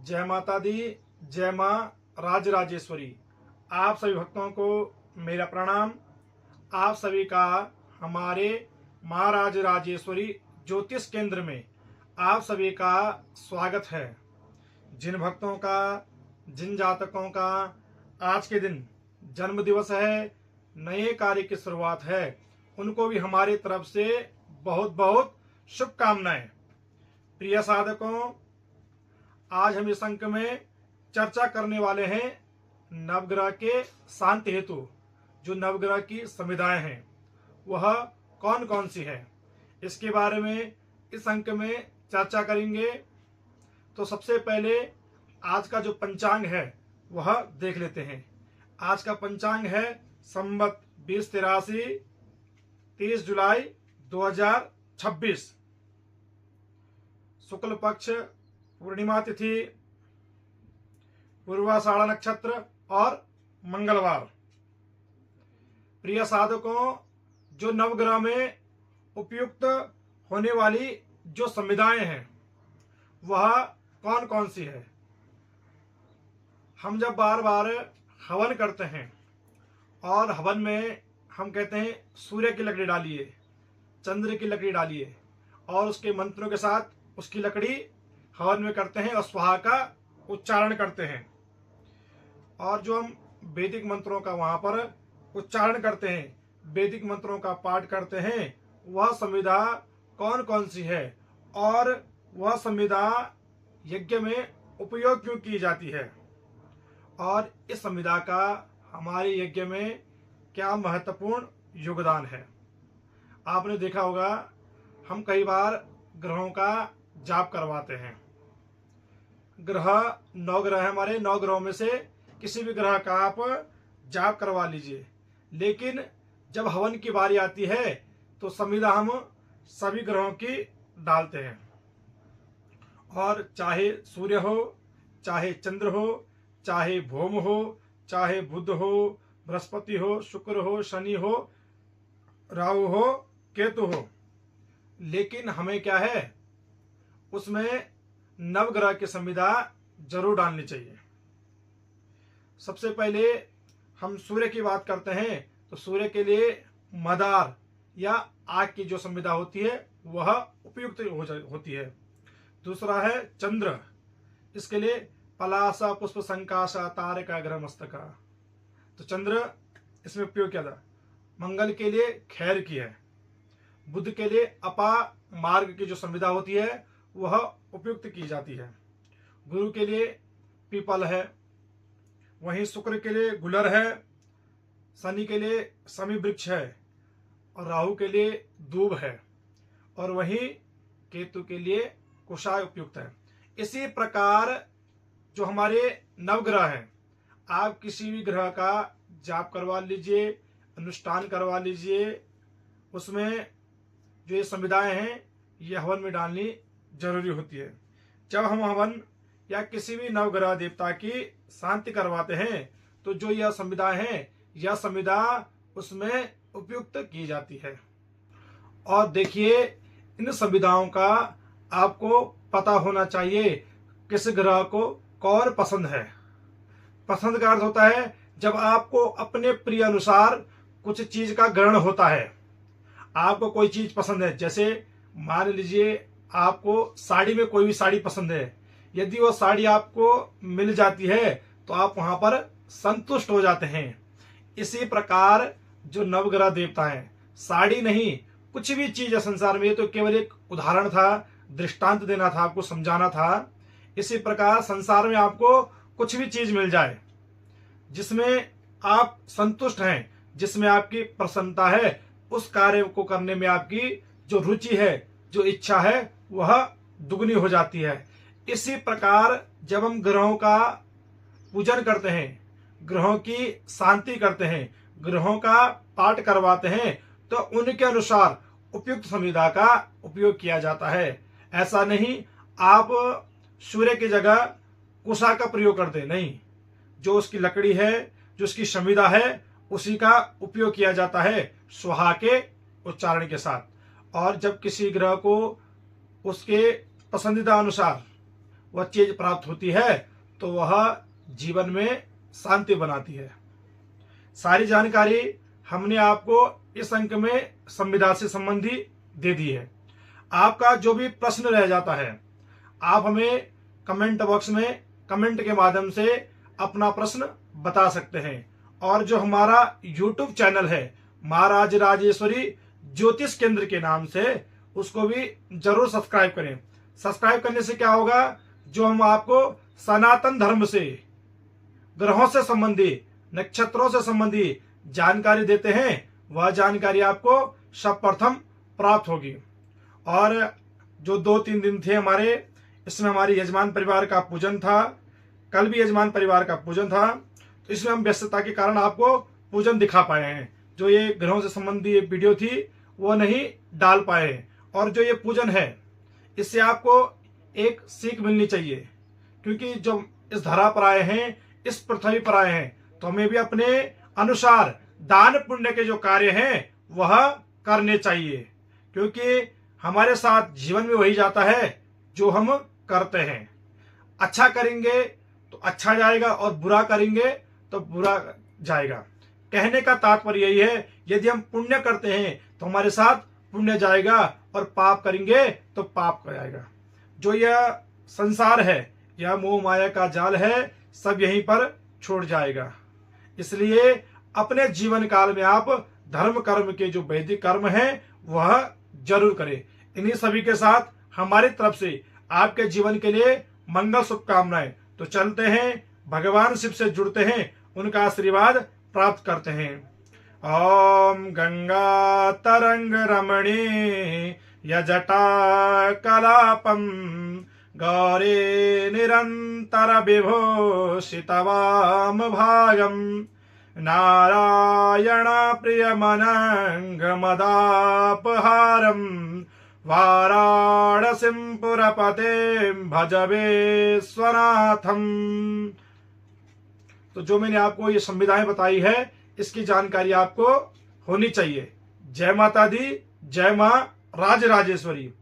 जय माता दी, जय माँ राजराजेश्वरी। आप सभी भक्तों को मेरा प्रणाम। आप सभी का हमारे माँ राजराजेश्वरी ज्योतिष केंद्र में आप सभी का स्वागत है। जिन भक्तों का, जिन जातकों का आज के दिन जन्म दिवस है, नए कार्य की शुरुआत है, उनको भी हमारी तरफ से बहुत बहुत शुभकामनाएं। प्रिय साधकों, आज हम इस अंक में चर्चा करने वाले हैं नवग्रह के शांति हेतु जो नवग्रह की संविधाएं हैं वह कौन कौन सी है, इसके बारे में इस अंक में चर्चा करेंगे। तो सबसे पहले आज का जो पंचांग है वह देख लेते हैं। आज का पंचांग है संवत 2083, 30 जुलाई 2026, शुक्ल पक्ष, पूर्णिमा तिथि, पूर्वाषाढ़ नक्षत्र और मंगलवार। प्रिय साधकों, जो नवग्रह में उपयुक्त होने वाली जो संविधाएं हैं वह कौन कौन सी है। हम जब बार बार हवन करते हैं और हवन में हम कहते हैं सूर्य की लकड़ी डालिए, चंद्र की लकड़ी डालिए और उसके मंत्रों के साथ उसकी लकड़ी हवन में करते हैं और स्वाहा का उच्चारण करते हैं। और जो हम वैदिक मंत्रों का वहां पर उच्चारण करते हैं, वैदिक मंत्रों का पाठ करते हैं, वह संविधा कौन कौन सी है और वह संविधा यज्ञ में उपयोग क्यों की जाती है और इस संविधा का हमारे यज्ञ में क्या महत्वपूर्ण योगदान है। आपने देखा होगा हम कई बार ग्रहों का जाप करवाते हैं। ग्रह 9 ग्रह है हमारे, 9 ग्रहों में से किसी भी ग्रह का आप जाप करवा लीजिए, लेकिन जब हवन की बारी आती है तो संविधा हम सभी ग्रहों की डालते हैं। और चाहे सूर्य हो, चाहे चंद्र हो, चाहे भौम हो, चाहे बुध हो, बृहस्पति हो, शुक्र हो, शनि हो, राहु हो, केतु हो, लेकिन हमें क्या है उसमें नवग्रह की संविधा जरूर डालनी चाहिए। सबसे पहले हम सूर्य की बात करते हैं तो सूर्य के लिए मदार या आग की जो संविधा होती है वह उपयुक्त होती है। दूसरा है चंद्र, इसके लिए पलासा पुष्प संकाशा तारका ग्रह मस्तका, तो चंद्र इसमें उपयोग किया था। मंगल के लिए खैर की है। बुध के लिए अपा मार्ग की जो संविधा होती है वह उपयुक्त की जाती है। गुरु के लिए पीपल है, वहीं शुक्र के लिए गुलर है, शनि के लिए समी वृक्ष है और राहु के लिए दूब है और वहीं केतु के लिए कुशाय उपयुक्त है। इसी प्रकार जो हमारे नवग्रह हैं, आप किसी भी ग्रह का जाप करवा लीजिए, अनुष्ठान करवा लीजिए, उसमें जो ये संविधाएं हैं ये हवन में डालनी जरूरी होती है। जब हम हवन या किसी भी नवग्रह देवता की शांति करवाते हैं तो जो यह संविधा है, यह संविधा उसमें उपयुक्त की जाती है। और देखिए, इन संविधाओं का आपको पता होना चाहिए किस ग्रह को कौन पसंद है। पसंद का अर्थ होता है जब आपको अपने प्रिय अनुसार कुछ चीज का ग्रहण होता है। आपको कोई चीज पसंद है, जैसे मान लीजिए आपको साड़ी में कोई भी साड़ी पसंद है, यदि वो साड़ी आपको मिल जाती है तो आप वहां पर संतुष्ट हो जाते हैं। इसी प्रकार जो नवग्रह देवता है, साड़ी नहीं कुछ भी चीज है संसार में, ये तो केवल एक उदाहरण था, दृष्टांत देना था, आपको समझाना था। इसी प्रकार संसार में आपको कुछ भी चीज मिल जाए जिसमें आप संतुष्ट हैं, जिसमें आपकी प्रसन्नता है, उस कार्य को करने में आपकी जो रुचि है, जो इच्छा है, वह दुगनी हो जाती है। इसी प्रकार जब हम ग्रहों का पूजन करते हैं, ग्रहों की शांति करते हैं, ग्रहों का पाठ करवाते हैं, तो उनके अनुसार उपयुक्त संविधा का उपयोग किया जाता है। ऐसा नहीं आप सूर्य की जगह कुशा का प्रयोग कर दें, नहीं, जो उसकी लकड़ी है, जो उसकी संविधा है, उसी का उपयोग किया जाता है स्वाहा के उच्चारण के साथ। और जब किसी ग्रह को उसके पसंदीदा अनुसार वह चीज प्राप्त होती है तो वह जीवन में शांति बनाती है। सारी जानकारी हमने आपको इस अंक में संविदा से संबंधी दे दी है। आपका जो भी प्रश्न रह जाता है आप हमें कमेंट बॉक्स में कमेंट के माध्यम से अपना प्रश्न बता सकते हैं। और जो हमारा YouTube चैनल है महाराज राजेश्वरी ज्योतिष केंद्र के नाम से, उसको भी जरूर सब्सक्राइब करें। सब्सक्राइब करने से क्या होगा, जो हम आपको सनातन धर्म से, ग्रहों से संबंधी, नक्षत्रों से संबंधी जानकारी देते हैं वह जानकारी आपको सर्वप्रथम प्राप्त होगी। और जो 2-3 दिन थे हमारे, इसमें हमारी यजमान परिवार का पूजन था, कल भी यजमान परिवार का पूजन था, तो इसमें हम व्यस्तता के कारण आपको पूजन दिखा पाए हैं। जो ये ग्रहों से संबंधी वीडियो थी वो नहीं डाल पाए। और जो ये पूजन है इससे आपको एक सीख मिलनी चाहिए, क्योंकि जो इस धरा पर आए हैं, इस पृथ्वी पर आए हैं, तो हमें भी अपने अनुसार दान पुण्य के जो कार्य हैं वह करने चाहिए, क्योंकि हमारे साथ जीवन में वही जाता है जो हम करते हैं। अच्छा करेंगे तो अच्छा जाएगा और बुरा करेंगे तो बुरा जाएगा। कहने का तात्पर्य यही है, यदि हम पुण्य करते हैं तो हमारे साथ पुण्य जाएगा और पाप करेंगे तो पाप जाएगा। जो यह संसार है, यह मोह माया का जाल है, सब यहीं पर छोड़ जाएगा। इसलिए अपने जीवन काल में आप धर्म कर्म के जो वैदिक कर्म हैं वह जरूर करें। इन्हीं सभी के साथ हमारी तरफ से आपके जीवन के लिए मंगल शुभकामनाएं। तो चलते हैं, भगवान शिव से जुड़ते हैं, उनका आशीर्वाद प्राप्त करते हैं। ओम गंगा तरंग रमणी यजटा कलापम गौरे निरंतर विभूषितवाम भागम नारायण प्रियमनंग मदापहारम वाराणसीं पुरपते भज विश्वनाथम। तो जो मैंने आपको ये संविधाएं बताई है इसकी जानकारी आपको होनी चाहिए। जय माता दी, जय मां राजराजेश्वरी।